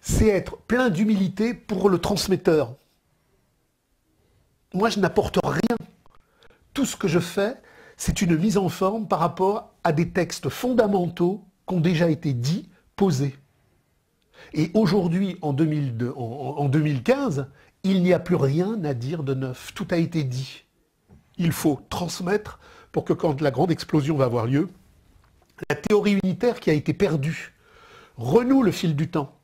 c'est être plein d'humilité pour le transmetteur. Moi, je n'apporte rien. Tout ce que je fais, c'est une mise en forme par rapport à des textes fondamentaux qui ont déjà été dits, posés. Et aujourd'hui, en 2015, il n'y a plus rien à dire de neuf. Tout a été dit. Il faut transmettre pour que quand la grande explosion va avoir lieu, la théorie unitaire qui a été perdue renoue le fil du temps.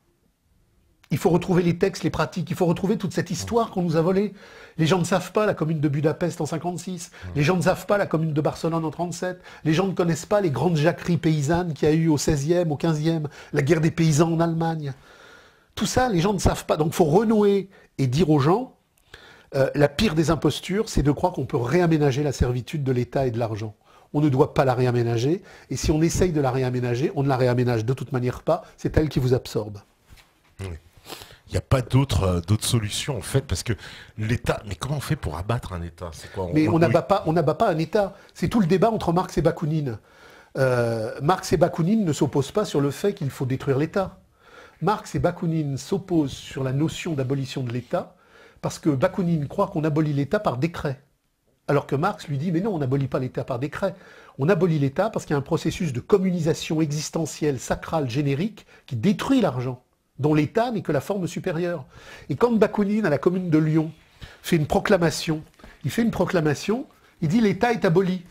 Il faut retrouver les textes, les pratiques, il faut retrouver toute cette histoire qu'on nous a volée. Les gens ne savent pas la commune de Budapest en 56, les gens ne savent pas la commune de Barcelone en 37, les gens ne connaissent pas les grandes jacqueries paysannes qu'il y a eu au 16e, au 15e, la guerre des paysans en Allemagne. Tout ça, les gens ne savent pas. Donc il faut renouer et dire aux gens, la pire des impostures, c'est de croire qu'on peut réaménager la servitude de l'État et de l'argent. On ne doit pas la réaménager, et si on essaye de la réaménager, on ne la réaménage de toute manière pas, c'est elle qui vous absorbe. Oui. Il n'y a pas d'autres solutions en fait, parce que l'État, mais comment on fait pour abattre un État? C'est quoi? Mais on n'abat pas un État. C'est tout le débat entre Marx et Bakounine. Marx et Bakounine ne s'opposent pas sur le fait qu'il faut détruire l'État. Marx et Bakounine s'opposent sur la notion d'abolition de l'État, parce que Bakounine croit qu'on abolit l'État par décret. Alors que Marx lui dit, mais non, on n'abolit pas l'État par décret. On abolit l'État parce qu'il y a un processus de communisation existentielle, sacrale, générique, qui détruit l'argent, dont l'État n'est que la forme supérieure. Et quand Bakounine, à la commune de Lyon, fait une proclamation, il dit l'État est aboli.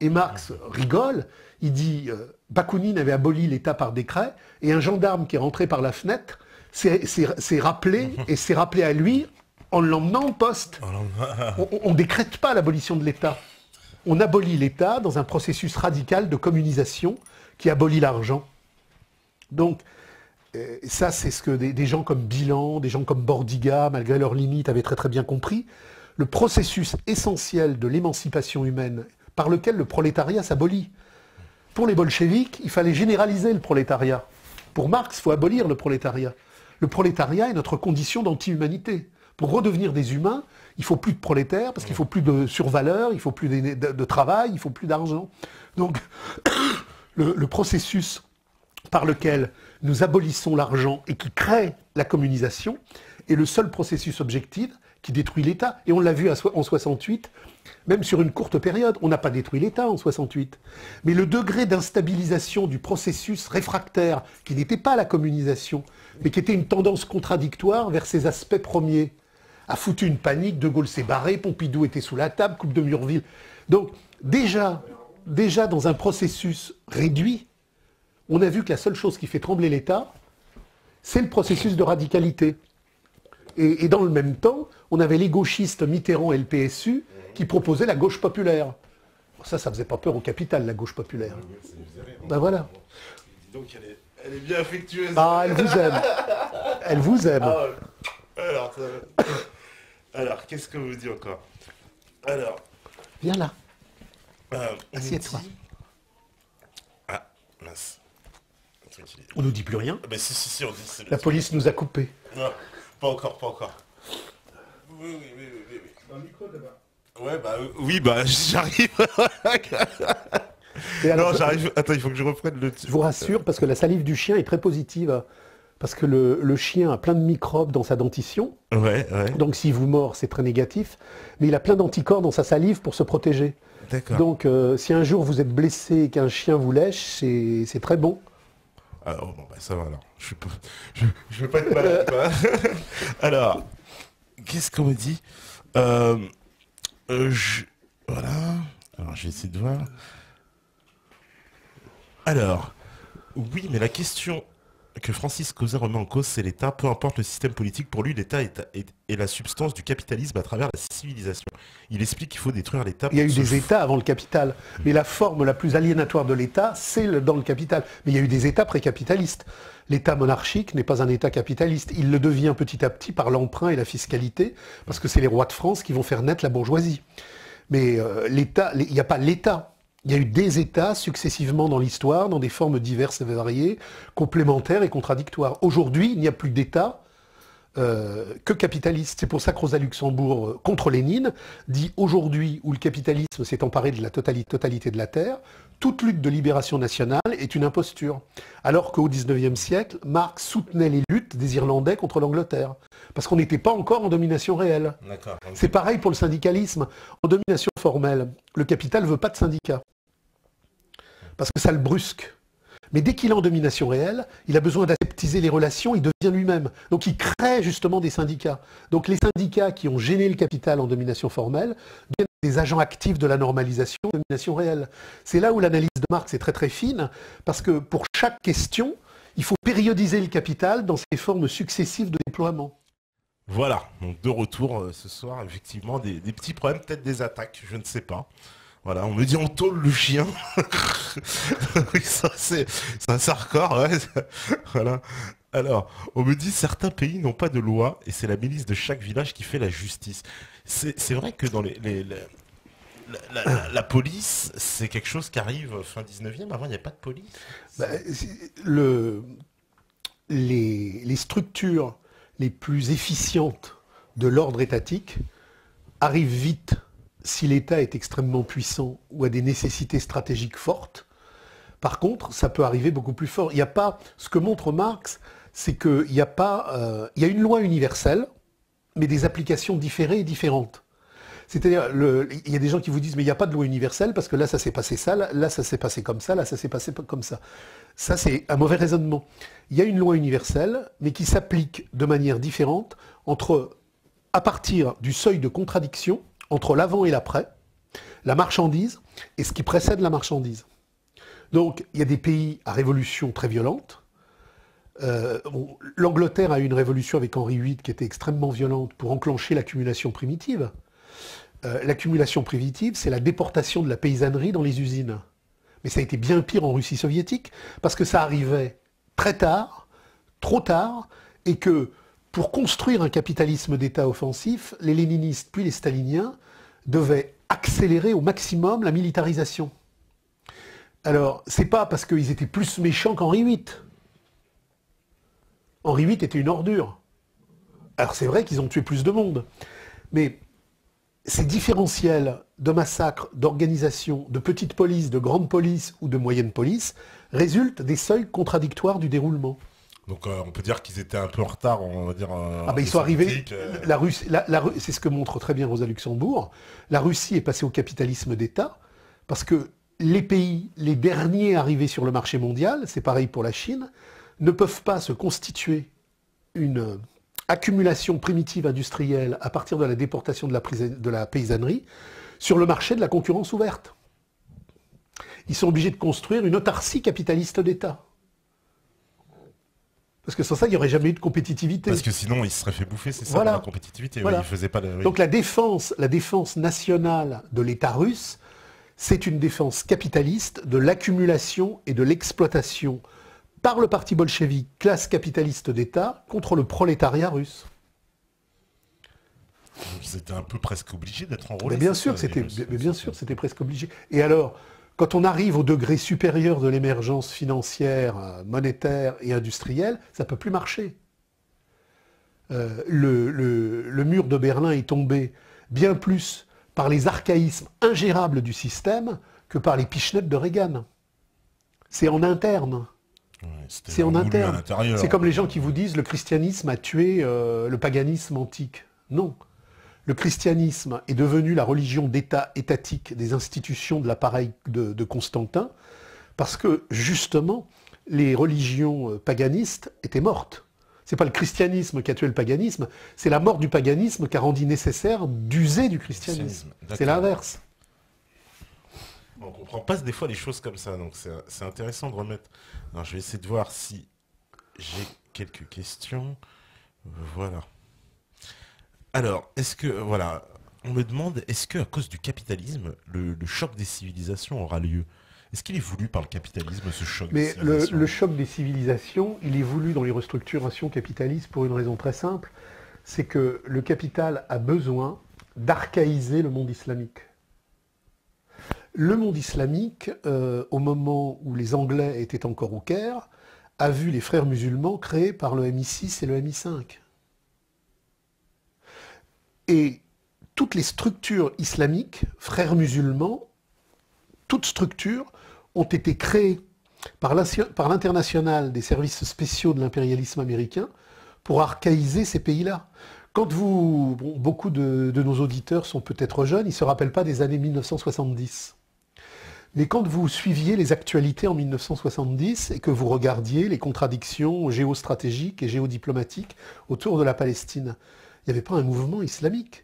Et Marx rigole, il dit Bakounine avait aboli l'État par décret, et un gendarme qui est rentré par la fenêtre s'est rappelé à lui en l'emmenant en poste. On ne décrète pas l'abolition de l'État. On abolit l'État dans un processus radical de communisation qui abolit l'argent. Donc, ça, c'est ce que des gens comme Bilan, des gens comme Bordiga, malgré leurs limites, avaient très très bien compris. Le processus essentiel de l'émancipation humaine par lequel le prolétariat s'abolit. Pour les bolcheviks, il fallait généraliser le prolétariat. Pour Marx, il faut abolir le prolétariat. Le prolétariat est notre condition d'anti-humanité. Pour redevenir des humains, il ne faut plus de prolétaires, parce qu'il ne faut plus de survaleur, il ne faut plus de travail, il ne faut plus d'argent. Donc, le processus par lequel nous abolissons l'argent et qui crée la communisation est le seul processus objectif qui détruit l'État. Et on l'a vu en 68, même sur une courte période. On n'a pas détruit l'État en 68. Mais le degré d'instabilisation du processus réfractaire, qui n'était pas la communisation, mais qui était une tendance contradictoire vers ses aspects premiers, a foutu une panique. De Gaulle s'est barré, Pompidou était sous la table, coupe de Murville. Donc déjà dans un processus réduit, on a vu que la seule chose qui fait trembler l'État, c'est le processus de radicalité. Et dans le même temps, on avait les gauchistes Mitterrand et le PSU qui proposaient la gauche populaire. Ça faisait pas peur au capital, la gauche populaire. Ben voilà. Donc elle est bien affectueuse. Ah, elle vous aime. Elle vous aime. Alors, qu'est-ce que vous dit encore? Alors. Viens là. Assieds-toi. Ah, mince. On nous dit plus rien. Ben si, on dit... La police nous a coupés. Non, pas encore. Oui. Dans le micro, d'abord. Ouais, oui, j'arrive. Alors, non, j'arrive. Attends, il faut que je reprenne le... Je vous rassure, parce que la salive du chien est très positive. Parce que le chien a plein de microbes dans sa dentition. Ouais. Donc s'il vous mord, c'est très négatif. Mais il a plein d'anticorps dans sa salive pour se protéger. D'accord. Donc si un jour vous êtes blessé et qu'un chien vous lèche, c'est très bon. Alors, ça va alors. Je vais pas être malade, quoi. Alors, qu'est-ce qu'on me dit? Voilà. Alors, je vais essayer de voir. Alors, oui, mais la question que Francis Causet remet en cause, c'est l'État. Peu importe le système politique, pour lui, l'État est la substance du capitalisme à travers la civilisation. Il explique qu'il faut détruire l'État. Il y a eu des États avant le capital. Mais la forme la plus aliénatoire de l'État, c'est dans le capital. Mais il y a eu des États précapitalistes. L'État monarchique n'est pas un État capitaliste. Il le devient petit à petit par l'emprunt et la fiscalité, parce que c'est les rois de France qui vont faire naître la bourgeoisie. Mais l'État, il n'y a pas l'État. Il y a eu des États successivement dans l'histoire, dans des formes diverses et variées, complémentaires et contradictoires. Aujourd'hui, il n'y a plus d'État que capitaliste. C'est pour ça que Rosa Luxembourg, contre Lénine, dit aujourd'hui où le capitalisme s'est emparé de la totalité de la Terre, toute lutte de libération nationale est une imposture. Alors qu'au XIXe siècle, Marx soutenait les luttes des Irlandais contre l'Angleterre. Parce qu'on n'était pas encore en domination réelle. C'est pareil pour le syndicalisme. En domination formelle, le capital ne veut pas de syndicats. Parce que ça le brusque. Mais dès qu'il est en domination réelle, il a besoin d'aseptiser les relations, il devient lui-même. Donc il crée justement des syndicats. Donc les syndicats qui ont gêné le capital en domination formelle deviennent des agents actifs de la normalisation de la domination réelle. C'est là où l'analyse de Marx est très très fine, parce que pour chaque question, il faut périodiser le capital dans ses formes successives de déploiement. Voilà, donc de retour ce soir, effectivement, des petits problèmes, peut-être des attaques, je ne sais pas. Voilà, on me dit on tôle le chien. Oui, ça c'est un record, ouais. Voilà. Alors, on me dit certains pays n'ont pas de loi et c'est la milice de chaque village qui fait la justice. C'est vrai que dans la police, c'est quelque chose qui arrive fin 19e, avant il n'y avait pas de police. Les structures les plus efficientes de l'ordre étatique arrivent vite si l'État est extrêmement puissant ou a des nécessités stratégiques fortes. Par contre, ça peut arriver beaucoup plus fort. Il n'y a pas, ce que montre Marx, c'est qu'il y a pas, il y a une loi universelle, mais des applications différées et différentes. C'est-à-dire, il y a des gens qui vous disent, mais il n'y a pas de loi universelle, parce que là, ça s'est passé ça, là, ça s'est passé comme ça, là, ça s'est passé comme ça. Ça, c'est un mauvais raisonnement. Il y a une loi universelle, mais qui s'applique de manière différente à partir du seuil de contradiction entre l'avant et l'après, la marchandise et ce qui précède la marchandise. Donc, il y a des pays à révolution très violente. L'Angleterre a eu une révolution avec Henri VIII qui était extrêmement violente pour enclencher l'accumulation primitive. L'accumulation primitive, c'est la déportation de la paysannerie dans les usines. Mais ça a été bien pire en Russie soviétique, parce que ça arrivait très tard, trop tard, et que pour construire un capitalisme d'État offensif, les léninistes puis les staliniens devaient accélérer au maximum la militarisation. Alors, c'est pas parce qu'ils étaient plus méchants qu'Henri VIII. Henri VIII était une ordure. Alors c'est vrai qu'ils ont tué plus de monde, mais ces différentiels de massacres, d'organisation, de petites polices, de grandes polices ou de moyennes polices résultent des seuils contradictoires du déroulement. Donc on peut dire qu'ils étaient un peu en retard, on va dire. Ils sont arrivés. C'est ce que montre très bien Rosa Luxembourg. La Russie est passée au capitalisme d'État parce que les pays, les derniers arrivés sur le marché mondial, c'est pareil pour la Chine, ne peuvent pas se constituer une accumulation primitive industrielle à partir de la déportation de la paysannerie sur le marché de la concurrence ouverte. Ils sont obligés de construire une autarcie capitaliste d'État. Parce que sans ça, il n'y aurait jamais eu de compétitivité. Parce que sinon, ils se seraient fait bouffer, c'est ça, voilà. La compétitivité. Voilà. Oui, ils faisaient pas oui. Donc la défense nationale de l'État russe, c'est une défense capitaliste de l'accumulation et de l'exploitation par le parti bolchevique, classe capitaliste d'État, contre le prolétariat russe. Donc ils étaient un peu presque obligés d'être enrôlés. Mais bien sûr, c'était presque obligé. Et alors, quand on arrive au degré supérieur de l'émergence financière, monétaire et industrielle, ça ne peut plus marcher. Le mur de Berlin est tombé bien plus par les archaïsmes ingérables du système que par les pichenettes de Reagan. C'est en interne. Ouais, c'est en interne. C'est comme les gens qui vous disent le christianisme a tué le paganisme antique. Non. Le christianisme est devenu la religion d'État étatique des institutions de l'appareil de Constantin parce que, justement, les religions paganistes étaient mortes. Ce n'est pas le christianisme qui a tué le paganisme, c'est la mort du paganisme qui a rendu nécessaire d'user du christianisme. C'est l'inverse. On ne comprend pas des fois les choses comme ça, donc c'est intéressant de remettre. Alors, je vais essayer de voir si j'ai quelques questions. Voilà. Alors, on me demande, est-ce qu'à cause du capitalisme, le choc des civilisations aura lieu? Est-ce qu'il est voulu par le capitalisme, ce choc des civilisations? Mais le choc des civilisations, il est voulu dans les restructurations capitalistes pour une raison très simple, c'est que le capital a besoin d'archaïser le monde islamique. Le monde islamique, au moment où les Anglais étaient encore au Caire, a vu les frères musulmans créés par le MI6 et le MI5. Et toutes les structures islamiques, frères musulmans, toutes structures ont été créées par l'international des services spéciaux de l'impérialisme américain pour archaïser ces pays-là. Quand vous... Bon, beaucoup de nos auditeurs sont peut-être jeunes, ils ne se rappellent pas des années 1970. Mais quand vous suiviez les actualités en 1970 et que vous regardiez les contradictions géostratégiques et géodiplomatiques autour de la Palestine, il n'y avait pas un mouvement islamique.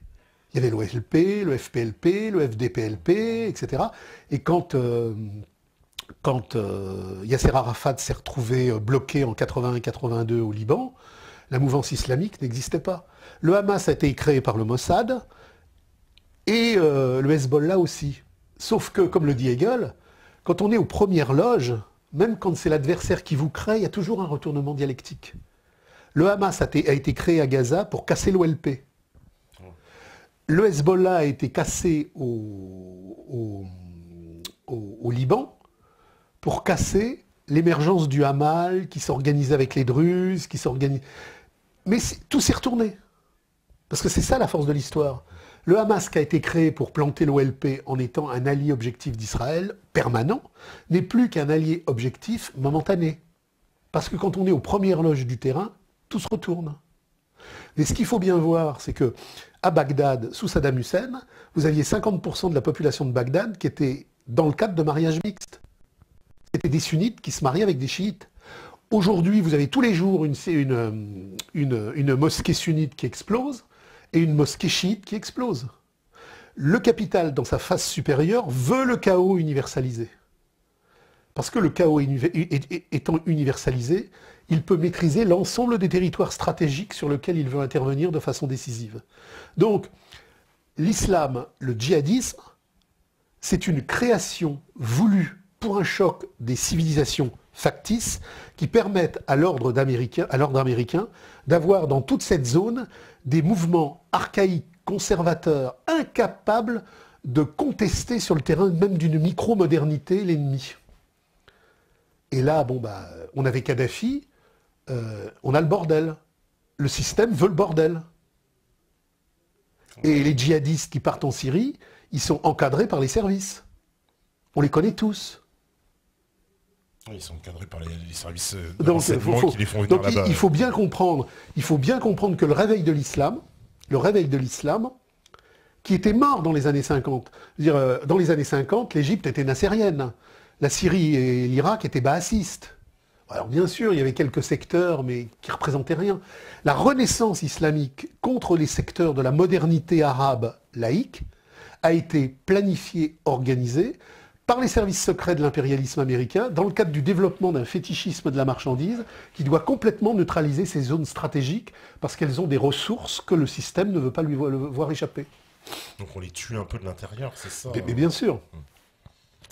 Il y avait l'OLP, le FPLP, le FDPLP, etc. Et quand Yasser Arafat s'est retrouvé bloqué en 81-82 au Liban, la mouvance islamique n'existait pas. Le Hamas a été créé par le Mossad et le Hezbollah aussi. Sauf que, comme le dit Hegel, quand on est aux premières loges, même quand c'est l'adversaire qui vous crée, il y a toujours un retournement dialectique. Le Hamas a été créé à Gaza pour casser l'OLP. Le Hezbollah a été cassé au Liban pour casser l'émergence du Hamal qui s'organisait avec les Druzes, qui s'organise. Mais tout s'est retourné. Parce que c'est ça la force de l'histoire. Le Hamas qui a été créé pour planter l'OLP en étant un allié objectif d'Israël, permanent, n'est plus qu'un allié objectif momentané. Parce que quand on est aux premières loges du terrain, tout se retourne. Mais ce qu'il faut bien voir, c'est que à Bagdad, sous Saddam Hussein, vous aviez 50% de la population de Bagdad qui était dans le cadre de mariage mixte. C'était des sunnites qui se mariaient avec des chiites. Aujourd'hui, vous avez tous les jours une mosquée sunnite qui explose et une mosquée chiite qui explose. Le capital, dans sa face supérieure, veut le chaos universalisé. Parce que le chaos étant universalisé, il peut maîtriser l'ensemble des territoires stratégiques sur lesquels il veut intervenir de façon décisive. Donc, l'islam, le djihadisme, c'est une création voulue pour un choc des civilisations factices qui permettent à l'ordre américain d'avoir dans toute cette zone des mouvements archaïques, conservateurs, incapables de contester sur le terrain même d'une micro-modernité l'ennemi. Et là, on avait Kadhafi, on a le bordel. Le système veut le bordel. Et les djihadistes qui partent en Syrie, ils sont encadrés par les services. On les connaît tous. Ils sont encadrés par les services de Donc, renseignement qui les font venir là-bas. il faut bien comprendre que le réveil de l'islam, qui était mort dans les années 50, dans les années 50, l'Égypte était nassérienne. La Syrie et l'Irak étaient baasistes. Alors bien sûr, il y avait quelques secteurs, mais qui ne représentaient rien. La renaissance islamique contre les secteurs de la modernité arabe laïque a été planifiée, organisée par les services secrets de l'impérialisme américain dans le cadre du développement d'un fétichisme de la marchandise qui doit complètement neutraliser ces zones stratégiques parce qu'elles ont des ressources que le système ne veut pas lui voir échapper. Donc on les tue un peu de l'intérieur, c'est ça? Mais bien sûr.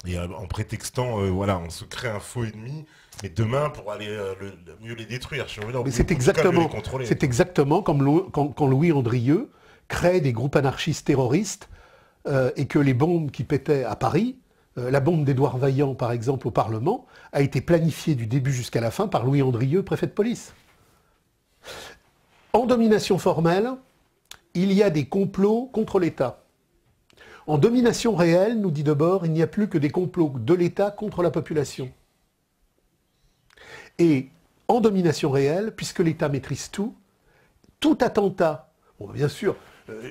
Et en prétextant, on se crée un faux ennemi, mais demain, pour aller mieux les détruire. Mais c'est exactement comme quand Louis Andrieux crée des groupes anarchistes terroristes et que les bombes qui pétaient à Paris, la bombe d'Édouard Vaillant, par exemple, au Parlement, a été planifiée du début jusqu'à la fin par Louis Andrieux, préfet de police. En domination formelle, il y a des complots contre l'État. En domination réelle, nous dit Debord, il n'y a plus que des complots de l'État contre la population. Et en domination réelle, puisque l'État maîtrise tout attentat, bien sûr,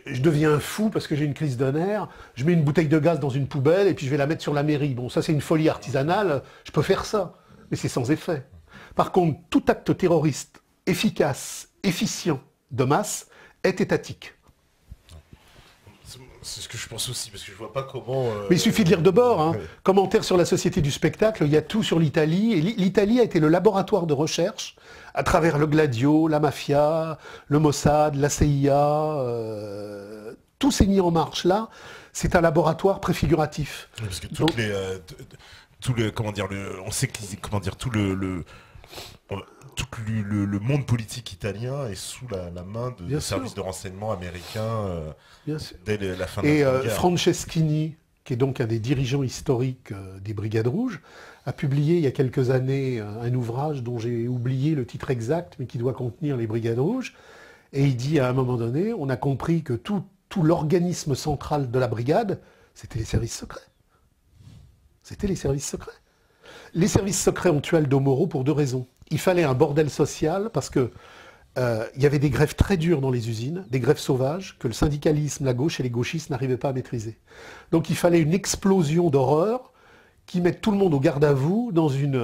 je deviens fou parce que j'ai une crise de nerfs, je mets une bouteille de gaz dans une poubelle et puis je vais la mettre sur la mairie. Bon, ça c'est une folie artisanale, je peux faire ça, mais c'est sans effet. Par contre, tout acte terroriste efficace, efficient, de masse, est étatique. C'est ce que je pense aussi, parce que je vois pas comment... Mais il suffit de lire Debord. Hein. Ouais. Commentaire sur la société du spectacle, il y a tout sur l'Italie. Et l'Italie a été le laboratoire de recherche à travers le Gladio, la mafia, le Mossad, la CIA. Tout s'est mis en marche là. C'est un laboratoire préfiguratif. Oui, parce que on sait que tout le monde politique italien est sous la main de services de renseignement américains dès la fin de la Seconde Guerre. Franceschini, qui est donc un des dirigeants historiques des Brigades Rouges, a publié il y a quelques années un ouvrage dont j'ai oublié le titre exact, mais qui doit contenir les Brigades Rouges. Et il dit à un moment donné, on a compris que tout l'organisme central de la brigade, c'était les services secrets. C'était les services secrets. Les services secrets ont tué Aldo Moro pour 2 raisons. Il fallait un bordel social parce que il y avait des grèves très dures dans les usines, des grèves sauvages que le syndicalisme, la gauche et les gauchistes n'arrivaient pas à maîtriser. Donc il fallait une explosion d'horreur qui mette tout le monde au garde à vous dans une...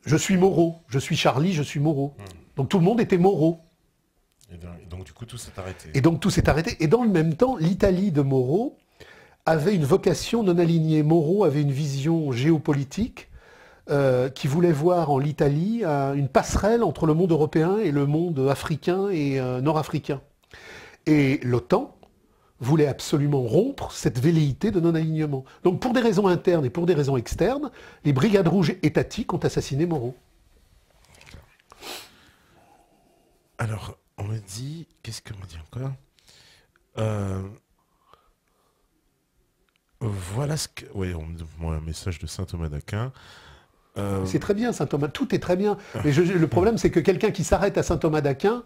je suis Moreau, je suis Charlie, je suis Moreau. Donc tout le monde était Moreau. Et donc du coup tout s'est arrêté. Et donc tout s'est arrêté. Et dans le même temps, l'Italie de Moreau avait une vocation non alignée. Moreau avait une vision géopolitique qui voulait voir en l'Italie une passerelle entre le monde européen et le monde africain et nord-africain. Et l'OTAN voulait absolument rompre cette velléité de non-alignement. Donc pour des raisons internes et pour des raisons externes, les brigades rouges étatiques ont assassiné Moreau. Alors, on me dit... Qu'est-ce qu'on me dit encore Voilà ce que... Oui, on me demande un message de saint Thomas d'Aquin. C'est très bien, saint Thomas, tout est très bien. Mais le problème, c'est que quelqu'un qui s'arrête à saint Thomas d'Aquin,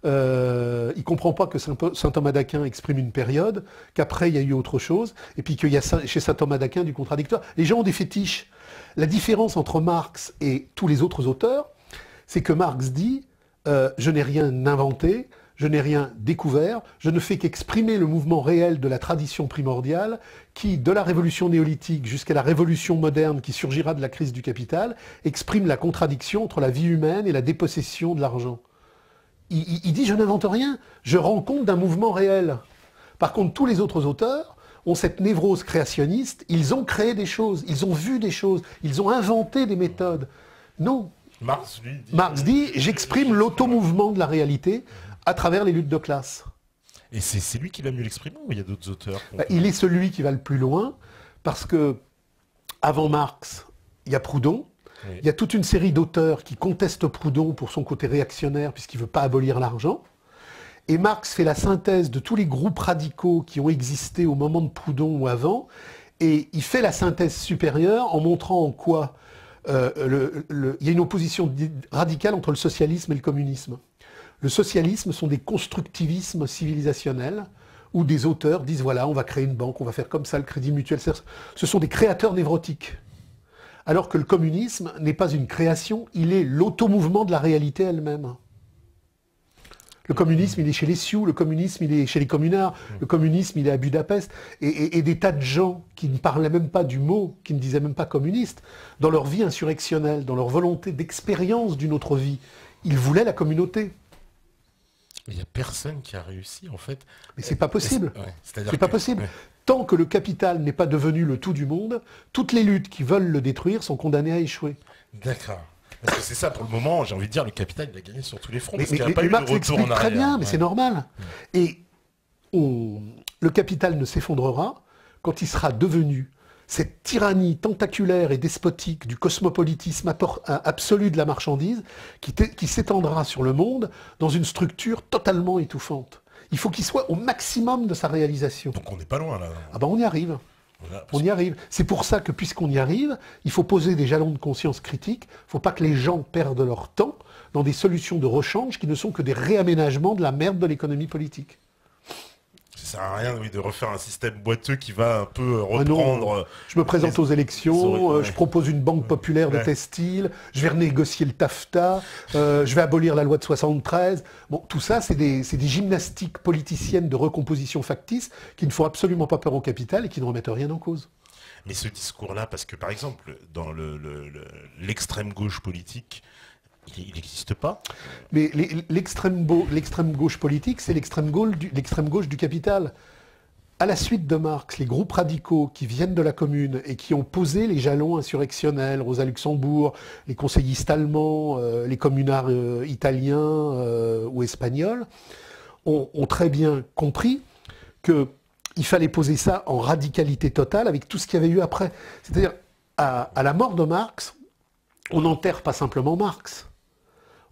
il ne comprend pas que saint Thomas d'Aquin exprime une période, qu'après il y a eu autre chose, et puis qu'il y a chez saint Thomas d'Aquin du contradictoire. Les gens ont des fétiches. La différence entre Marx et tous les autres auteurs, c'est que Marx dit je n'ai rien inventé, je n'ai rien découvert, je ne fais qu'exprimer le mouvement réel de la tradition primordiale qui, de la révolution néolithique jusqu'à la révolution moderne qui surgira de la crise du capital, exprime la contradiction entre la vie humaine et la dépossession de l'argent. Il dit je n'invente rien, je rends compte d'un mouvement réel. Par contre, tous les autres auteurs ont cette névrose créationniste, ils ont créé des choses, ils ont vu des choses, ils ont inventé des méthodes. Non. Marx dit j'exprime l'automouvement de la réalité à travers les luttes de classe. Et c'est lui qui va mieux l'exprimer ou il y a d'autres auteurs Il est celui qui va le plus loin, parce que avant Marx, il y a Proudhon, oui. Il y a toute une série d'auteurs qui contestent Proudhon pour son côté réactionnaire, puisqu'il ne veut pas abolir l'argent. Et Marx fait la synthèse de tous les groupes radicaux qui ont existé au moment de Proudhon ou avant, et il fait la synthèse supérieure en montrant en quoi il y a une opposition radicale entre le socialisme et le communisme. Le socialisme sont des constructivismes civilisationnels où des auteurs disent voilà, on va créer une banque, on va faire comme ça le crédit mutuel. Ce sont des créateurs névrotiques. Alors que le communisme n'est pas une création, il est l'automouvement de la réalité elle-même. Le communisme, il est chez les Sioux, le communisme, il est chez les communards, le communisme, il est à Budapest. Et des tas de gens qui ne parlaient même pas du mot, qui ne disaient même pas communiste, dans leur vie insurrectionnelle, dans leur volonté d'expérience d'une autre vie, ils voulaient la communauté. Il n'y a personne qui a réussi, en fait. Mais c'est pas possible. C'est pas possible. Ouais. Tant que le capital n'est pas devenu le tout du monde, toutes les luttes qui veulent le détruire sont condamnées à échouer. D'accord. Parce que c'est ça, pour le moment, j'ai envie de dire, le capital, il a gagné sur tous les fronts. Mais Marx l'explique très bien, mais c'est normal. Et le capital ne s'effondrera quand il sera devenu cette tyrannie tentaculaire et despotique du cosmopolitisme absolu de la marchandise qui s'étendra sur le monde dans une structure totalement étouffante. Il faut qu'il soit au maximum de sa réalisation. Donc on n'est pas loin là. Ah ben on y arrive. On y arrive. C'est pour ça que puisqu'on y arrive, il faut poser des jalons de conscience critiques. Il ne faut pas que les gens perdent leur temps dans des solutions de rechange qui ne sont que des réaménagements de la merde de l'économie politique. Ça sert à rien de refaire un système boiteux qui va un peu reprendre... Non, je me présente aux élections, je propose une banque populaire de textile, je vais renégocier le TAFTA, je vais abolir la loi de 73. Bon, tout ça, c'est des gymnastiques politiciennes de recomposition factice qui ne font absolument pas peur au capital et qui ne remettent rien en cause. Mais ce discours-là, parce que par exemple, dans l'extrême gauche politique, il n'existe pas. Mais l'extrême gauche politique, c'est l'extrême gauche du capital. À la suite de Marx, les groupes radicaux qui viennent de la Commune et qui ont posé les jalons insurrectionnels, Rosa Luxembourg, les conseillistes allemands, les communards italiens ou espagnols, ont très bien compris qu'il fallait poser ça en radicalité totale avec tout ce qu'il y avait eu après. C'est-à-dire, à la mort de Marx, on n'enterre pas simplement Marx.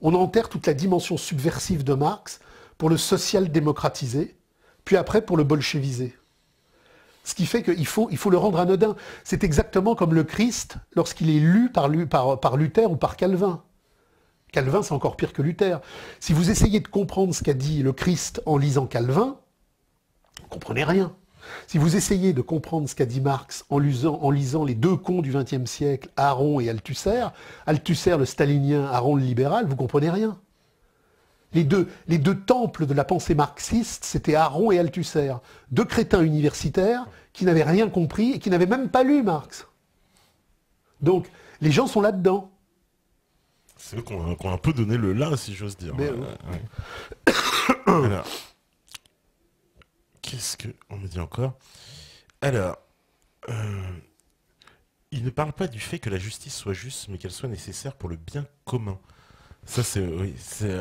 On enterre toute la dimension subversive de Marx pour le social-démocratiser, puis après pour le bolcheviser. Ce qui fait qu'il faut le rendre anodin. C'est exactement comme le Christ lorsqu'il est lu par Luther ou par Calvin. Calvin, c'est encore pire que Luther. Si vous essayez de comprendre ce qu'a dit le Christ en lisant Calvin, vous ne comprenez rien. Si vous essayez de comprendre ce qu'a dit Marx en lisant les deux cons du XXe siècle, Aron et Althusser, Althusser le stalinien, Aron le libéral, vous ne comprenez rien. Les deux temples de la pensée marxiste, c'était Aron et Althusser, deux crétins universitaires qui n'avaient rien compris et qui n'avaient même pas lu Marx. Donc, les gens sont là-dedans. C'est eux qui ont un peu donné le là, si j'ose dire. Mais, ouais. Alors, qu'est-ce qu'on me dit encore? Alors, il ne parle pas du fait que la justice soit juste, mais qu'elle soit nécessaire pour le bien commun. Ça, c'est... Oui, c'est...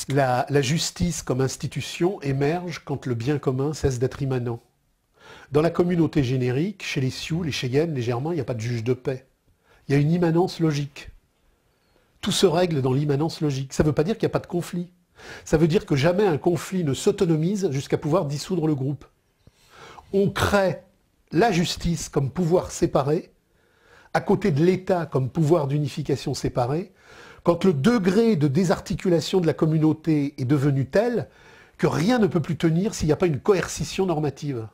La justice comme institution émerge quand le bien commun cesse d'être immanent. Dans la communauté générique, chez les Sioux, les Cheyennes, les Germains, il n'y a pas de juge de paix. Il y a une immanence logique. Tout se règle dans l'immanence logique. Ça ne veut pas dire qu'il n'y a pas de conflit. Ça veut dire que jamais un conflit ne s'autonomise jusqu'à pouvoir dissoudre le groupe. On crée la justice comme pouvoir séparé, à côté de l'État comme pouvoir d'unification séparé, quand le degré de désarticulation de la communauté est devenu tel que rien ne peut plus tenir s'il n'y a pas une coercition normative.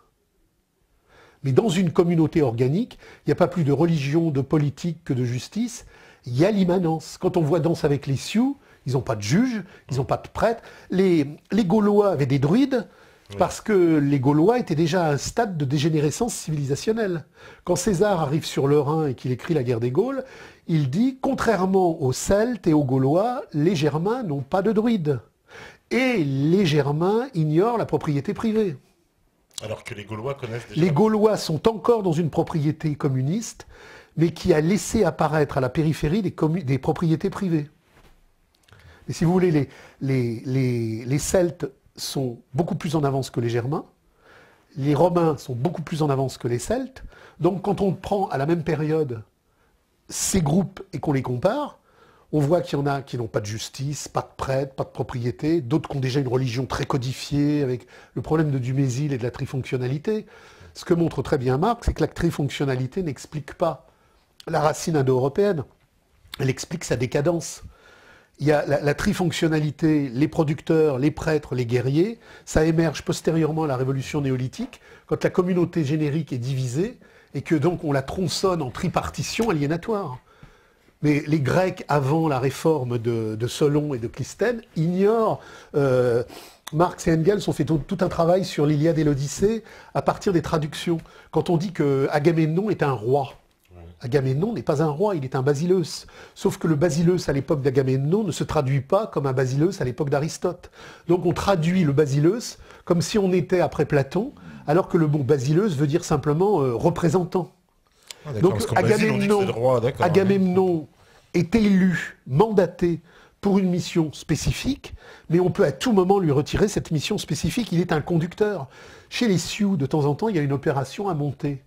Mais dans une communauté organique, il n'y a pas plus de religion, de politique que de justice, il y a l'immanence. Quand on voit Danse avec les Sioux, ils n'ont pas de juge, ils n'ont pas de prêtre. Les Gaulois avaient des druides, parce que les Gaulois étaient déjà à un stade de dégénérescence civilisationnelle. Quand César arrive sur le Rhin et qu'il écrit la guerre des Gaules, il dit, contrairement aux Celtes et aux Gaulois, les Germains n'ont pas de druides. Et les Germains ignorent la propriété privée. Alors que les Gaulois connaissent déjà... Les Gaulois sont encore dans une propriété communiste, mais qui a laissé apparaître à la périphérie des propriétés privées. Et si vous voulez, les Celtes sont beaucoup plus en avance que les Germains, les Romains sont beaucoup plus en avance que les Celtes, donc quand on prend à la même période ces groupes et qu'on les compare, on voit qu'il y en a qui n'ont pas de justice, pas de prêtre, pas de propriété, d'autres qui ont déjà une religion très codifiée, avec le problème de Dumézil et de la trifonctionnalité. Ce que montre très bien Marx, c'est que la trifonctionnalité n'explique pas la racine indo-européenne, elle explique sa décadence. Il y a la trifonctionnalité, les producteurs, les prêtres, les guerriers, ça émerge postérieurement à la révolution néolithique, quand la communauté générique est divisée, et que donc on la tronçonne en tripartition aliénatoire. Mais les Grecs, avant la réforme de Solon et de Clisthène, ignorent... Marx et Engels ont fait tout un travail sur l'Iliade et l'Odyssée à partir des traductions. Quand on dit que Agamemnon est un roi, Agamemnon n'est pas un roi, il est un basileus. Sauf que le basileus à l'époque d'Agamemnon ne se traduit pas comme un basileus à l'époque d'Aristote. Donc on traduit le basileus comme si on était après Platon, alors que le mot basileus veut dire simplement représentant. Donc Agamemnon est élu, mandaté pour une mission spécifique, mais on peut à tout moment lui retirer cette mission spécifique. Il est un conducteur. Chez les Sioux, de temps en temps, il y a une opération à monter.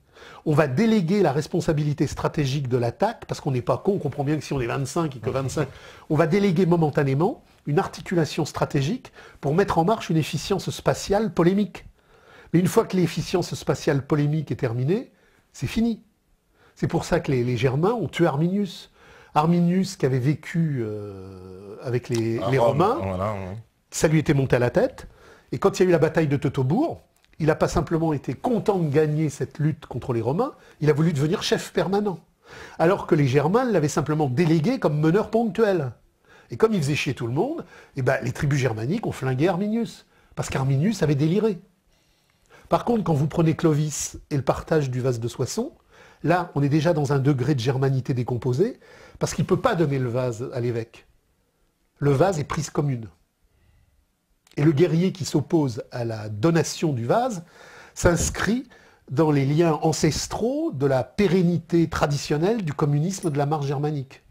On va déléguer la responsabilité stratégique de l'attaque, parce qu'on n'est pas con, on comprend bien que si on est 25 et que 25, on va déléguer momentanément une articulation stratégique pour mettre en marche une efficience spatiale polémique. Mais une fois que l'efficience spatiale polémique est terminée, c'est fini. C'est pour ça que les Germains ont tué Arminius. Arminius, qui avait vécu avec les Romains, ça lui était monté à la tête. Et quand il y a eu la bataille de Teutobourg, il n'a pas simplement été content de gagner cette lutte contre les Romains, il a voulu devenir chef permanent. Alors que les Germains l'avaient simplement délégué comme meneur ponctuel. Et comme il faisait chier tout le monde, eh ben, les tribus germaniques ont flingué Arminius, parce qu'Arminius avait déliré. Par contre, quand vous prenez Clovis et le partage du vase de Soissons, là, on est déjà dans un degré de germanité décomposé, parce qu'il ne peut pas donner le vase à l'évêque. Le vase est prise commune. Et le guerrier qui s'oppose à la donation du vase s'inscrit dans les liens ancestraux de la pérennité traditionnelle du communisme de la marche germanique.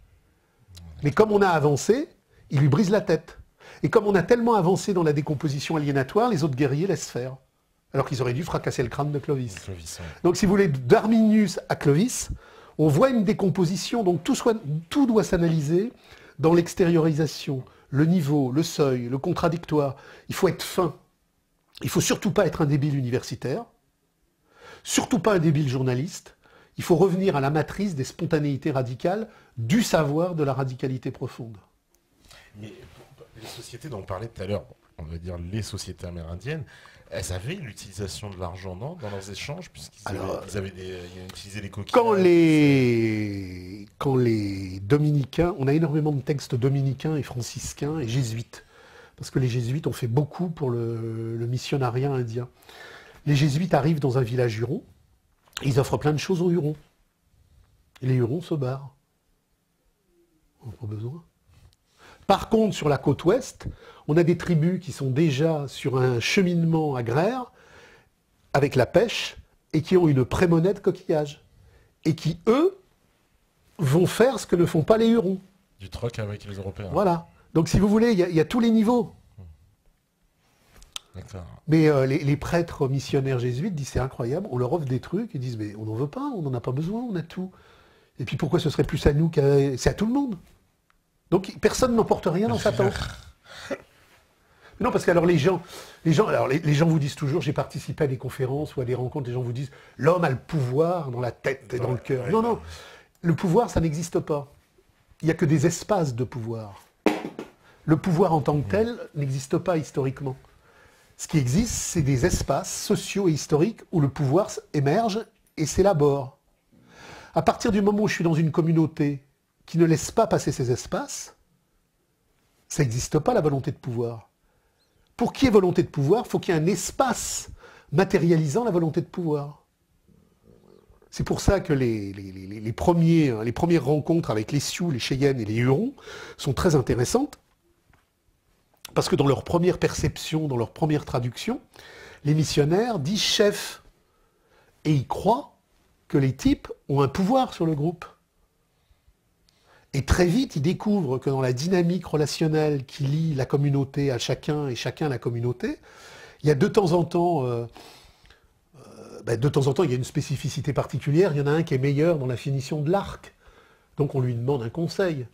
Mais comme on a avancé, il lui brise la tête. Et comme on a tellement avancé dans la décomposition aliénatoire, les autres guerriers laissent faire. Alors qu'ils auraient dû fracasser le crâne de Clovis. Donc si vous voulez, d'Arminius à Clovis, on voit une décomposition, donc tout doit s'analyser dans l'extériorisation, le niveau, le seuil, le contradictoire. Il faut être fin. Il ne faut surtout pas être un débile universitaire, surtout pas un débile journaliste. Il faut revenir à la matrice des spontanéités radicales, du savoir de la radicalité profonde. Mais les sociétés dont on parlait tout à l'heure, on va dire les sociétés amérindiennes, elles avaient l'utilisation de l'argent, non, dans leurs échanges, puisqu'ils ils utilisaient les coquillages. Quand les dominicains, on a énormément de textes dominicains et franciscains et jésuites, parce que les jésuites ont fait beaucoup pour le missionnariat indien. Les jésuites arrivent dans un village huron, ils offrent plein de choses aux Hurons. Et les Hurons se barrent. On n'a pas besoin. Par contre, sur la côte ouest, on a des tribus qui sont déjà sur un cheminement agraire avec la pêche et qui ont une prémonnaie de coquillage. Et qui, eux, vont faire ce que ne font pas les Hurons. Du troc avec les Européens. Voilà. Donc si vous voulez, il y a tous les niveaux. Mais les prêtres missionnaires jésuites disent c'est incroyable, on leur offre des trucs, ils disent mais on n'en veut pas, on n'en a pas besoin, on a tout. Et puis pourquoi ce serait plus à nous c'est à tout le monde. Donc personne n'emporte rien dans sa tente. Non, parce que alors les gens vous disent toujours, j'ai participé à des conférences ou à des rencontres, les gens vous disent l'homme a le pouvoir dans la tête et dans le cœur. Non, non, le pouvoir ça n'existe pas. Il n'y a que des espaces de pouvoir. Le pouvoir en tant que tel n'existe pas historiquement. Ce qui existe, c'est des espaces sociaux et historiques où le pouvoir émerge et s'élabore. À partir du moment où je suis dans une communauté qui ne laisse pas passer ces espaces, ça n'existe pas la volonté de pouvoir. Pour qu'il y ait volonté de pouvoir, il faut qu'il y ait un espace matérialisant la volonté de pouvoir. C'est pour ça que les premières rencontres avec les Sioux, les Cheyennes et les Hurons sont très intéressantes. Parce que dans leur première perception, dans leur première traduction, les missionnaires disent chef. Et ils croient que les types ont un pouvoir sur le groupe. Et très vite, ils découvrent que dans la dynamique relationnelle qui lie la communauté à chacun et chacun à la communauté, il y a de temps en temps, il y a une spécificité particulière. Il y en a un qui est meilleur dans la finition de l'arc. Donc on lui demande un conseil.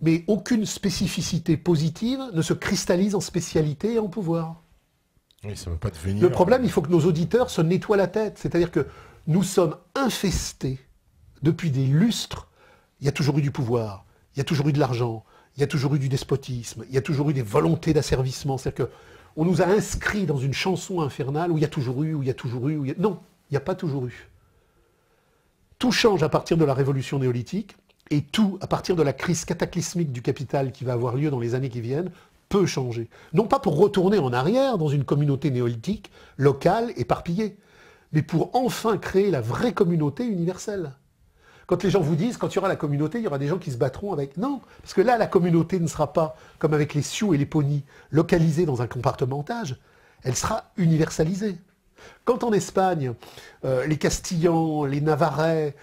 Mais aucune spécificité positive ne se cristallise en spécialité et en pouvoir. Oui, ça ne veut pas devenir... Le problème, il faut que nos auditeurs se nettoient la tête. C'est-à-dire que nous sommes infestés depuis des lustres. Il y a toujours eu du pouvoir, il y a toujours eu de l'argent, il y a toujours eu du despotisme, il y a toujours eu des volontés d'asservissement. C'est-à-dire qu'on nous a inscrits dans une chanson infernale où il y a toujours eu, où il y a toujours eu, où il y a... Non, il n'y a pas toujours eu. Tout change à partir de la révolution néolithique. Et tout, à partir de la crise cataclysmique du capital qui va avoir lieu dans les années qui viennent, peut changer. Non pas pour retourner en arrière dans une communauté néolithique, locale, éparpillée, mais pour enfin créer la vraie communauté universelle. Quand les gens vous disent, quand il y aura la communauté, il y aura des gens qui se battront avec... Non, parce que là, la communauté ne sera pas, comme avec les Sioux et les Ponis, localisée dans un compartimentage, elle sera universalisée. Quand en Espagne, les Castillans, les Navarrais...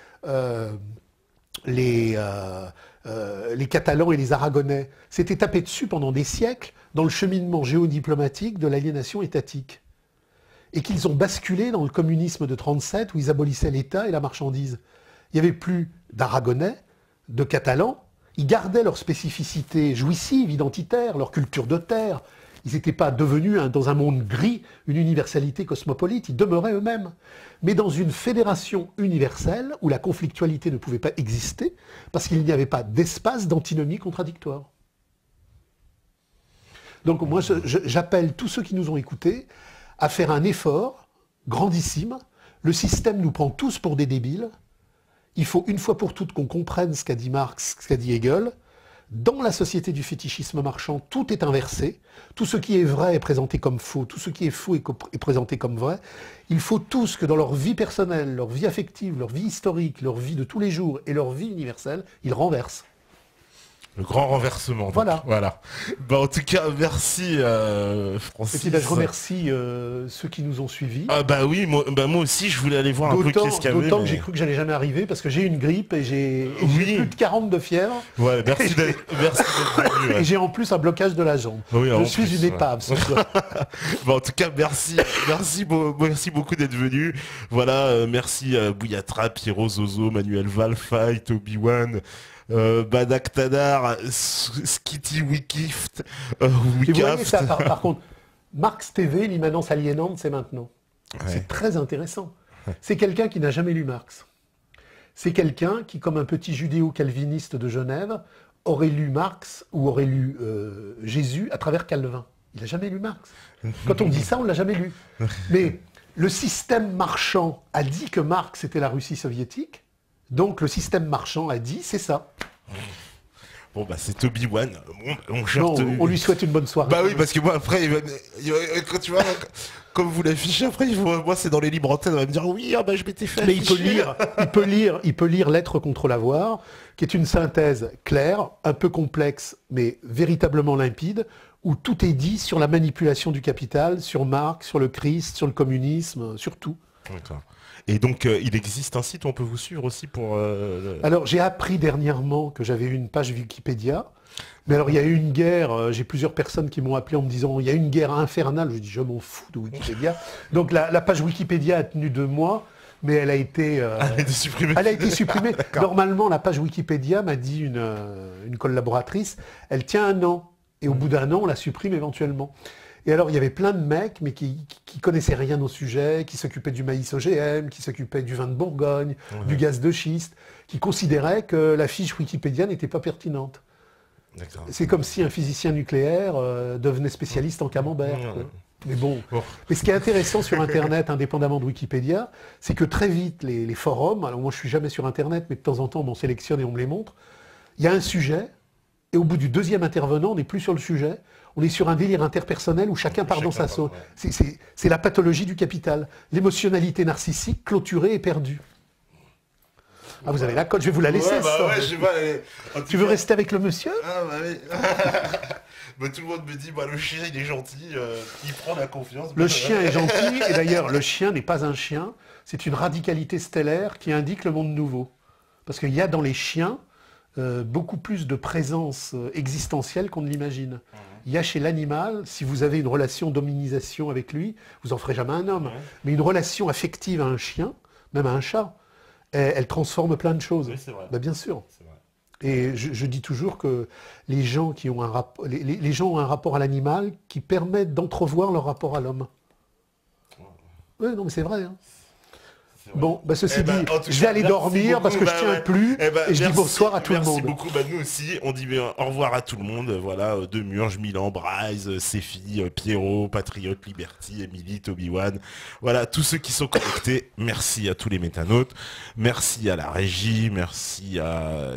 les Catalans et les Aragonais s'étaient tapés dessus pendant des siècles dans le cheminement géodiplomatique de l'aliénation étatique. Et qu'ils ont basculé dans le communisme de 1937 où ils abolissaient l'État et la marchandise. Il n'y avait plus d'Aragonais, de Catalans, ils gardaient leur spécificité jouissive, identitaire, leur culture de terre. Ils n'étaient pas devenus, dans un monde gris, une universalité cosmopolite, ils demeuraient eux-mêmes. Mais dans une fédération universelle, où la conflictualité ne pouvait pas exister, parce qu'il n'y avait pas d'espace d'antinomie contradictoire. Donc moi, j'appelle tous ceux qui nous ont écoutés à faire un effort grandissime. Le système nous prend tous pour des débiles. Il faut une fois pour toutes qu'on comprenne ce qu'a dit Marx, ce qu'a dit Hegel. Dans la société du fétichisme marchand, tout est inversé. Tout ce qui est vrai est présenté comme faux. Tout ce qui est faux est présenté comme vrai. Il faut tous que dans leur vie personnelle, leur vie affective, leur vie historique, leur vie de tous les jours et leur vie universelle, ils renversent. Le grand renversement. Donc. Voilà. Bah, en tout cas, merci Francis. Et puis, je remercie ceux qui nous ont suivis. Ah bah oui, moi aussi je voulais aller voir un peu qu'est-ce qu'il y avait. D'autant que j'ai cru que j'allais jamais arriver parce que j'ai une grippe et j'ai plus de 40 de fièvre. Ouais, merci d'être venu. Ouais. Et j'ai en plus un blocage de la jambe. Oui, je suis une épave. Bon, en tout cas, merci beaucoup d'être venu. Voilà, merci Bouillatra, Pierrot, Zozo, Manuel Val, Fight, Obi-Wan. Badak Tadar, Skitty Wikift, Vous voyez ça, par contre, Marx TV, l'immanence aliénante, c'est maintenant. Ouais. C'est très intéressant. C'est quelqu'un qui n'a jamais lu Marx. C'est quelqu'un qui, comme un petit judéo-calviniste de Genève, aurait lu Marx ou aurait lu Jésus à travers Calvin. Il n'a jamais lu Marx. Quand on dit ça, on ne l'a jamais lu. Mais le système marchand a dit que Marx était la Russie soviétique, donc le système marchand a dit c'est ça. Bon bah c'est Obi-Wan. On lui souhaite une bonne soirée. Bah oui, parce que moi après, quand tu vois, comme vous l'affichez après, moi c'est dans les libres antennes, on va me dire oui, bah je m'étais fait. Mais il peut lire Lettres contre l'avoir, qui est une synthèse claire, un peu complexe, mais véritablement limpide, où tout est dit sur la manipulation du capital, sur Marx, sur le Christ, sur le communisme, sur tout. D'accord. Et donc, il existe un site où on peut vous suivre aussi pour... Alors, j'ai appris dernièrement que j'avais une page Wikipédia. Mais alors, il y a eu une guerre, j'ai plusieurs personnes qui m'ont appelé en me disant, il y a une guerre infernale. Je dis, je m'en fous de Wikipédia. Donc, la page Wikipédia a tenu 2 mois, mais elle a été... elle a été supprimée. Elle a été supprimée. Normalement, la page Wikipédia, m'a dit une collaboratrice, elle tient 1 an. Et au bout d'1 an, on la supprime éventuellement. Et alors, il y avait plein de mecs, mais qui connaissaient rien au sujet, qui s'occupaient du maïs OGM, qui s'occupaient du vin de Bourgogne, du gaz de schiste, qui considéraient que la fiche Wikipédia n'était pas pertinente. C'est comme si un physicien nucléaire devenait spécialiste en camembert. Mais bon. Mais ce qui est intéressant sur Internet, indépendamment de Wikipédia, c'est que très vite, les forums, alors moi je suis jamais sur Internet, mais de temps en temps on m'en sélectionne et on me les montre, il y a un sujet, et au bout du 2e intervenant, on n'est plus sur le sujet, on est sur un délire interpersonnel où chacun part dans sa sauce. C'est la pathologie du capital. L'émotionnalité narcissique, clôturée et perdue. Ah, vous avez la cote, je vais vous la laisser, ça. Ouais, je sais pas, tu veux rester avec le monsieur? Ah, bah oui. Bah, tout le monde me dit, bah, le chien, il est gentil, il prend la confiance. Le chien est gentil, et d'ailleurs, le chien n'est pas un chien, c'est une radicalité stellaire qui indique le monde nouveau. Parce qu'il y a dans les chiens beaucoup plus de présence existentielle qu'on ne l'imagine. Il y a chez l'animal, si vous avez une relation d'hominisation avec lui, vous en ferez jamais un homme, mais une relation affective à un chien, même à un chat, elle transforme plein de choses. Oui, c'est vrai. Ben, bien sûr. C'est vrai. Et je dis toujours que les gens qui ont les gens ont un rapport à l'animal qui permet d'entrevoir leur rapport à l'homme. Oui, non, mais c'est vrai. Hein. Bon, bah ceci dit, je vais aller dormir parce que je tiens plus et je dis bonsoir à tout le monde. Merci beaucoup, nous aussi, on dit au revoir à tout le monde, voilà, Demurge, Milan, Bryce, Séphie, Pierrot, Patriote, Liberty, Emily, Obi-Wan, voilà, tous ceux qui sont connectés, merci à tous les métanautes, merci à la régie, merci à,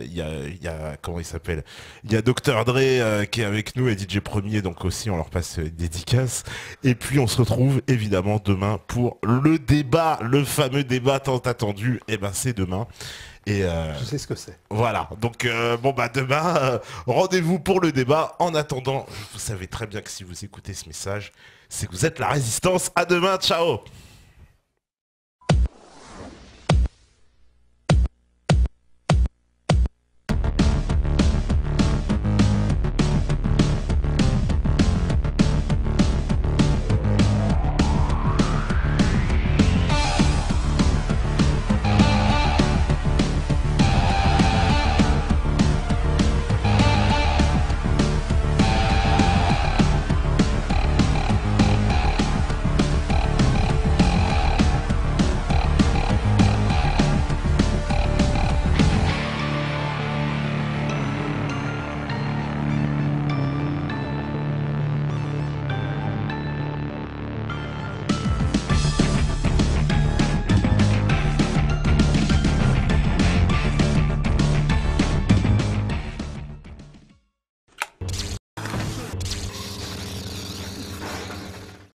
comment il s'appelle, il y a Dr Dre qui est avec nous et DJ Premier, donc aussi on leur passe dédicace, et puis on se retrouve évidemment demain pour le débat, le fameux débat tant attendu, et ben c'est demain. Et je sais ce que c'est. Voilà, donc bon bah demain, rendez-vous pour le débat. En attendant, vous savez très bien que si vous écoutez ce message, c'est que vous êtes la résistance. À demain, ciao.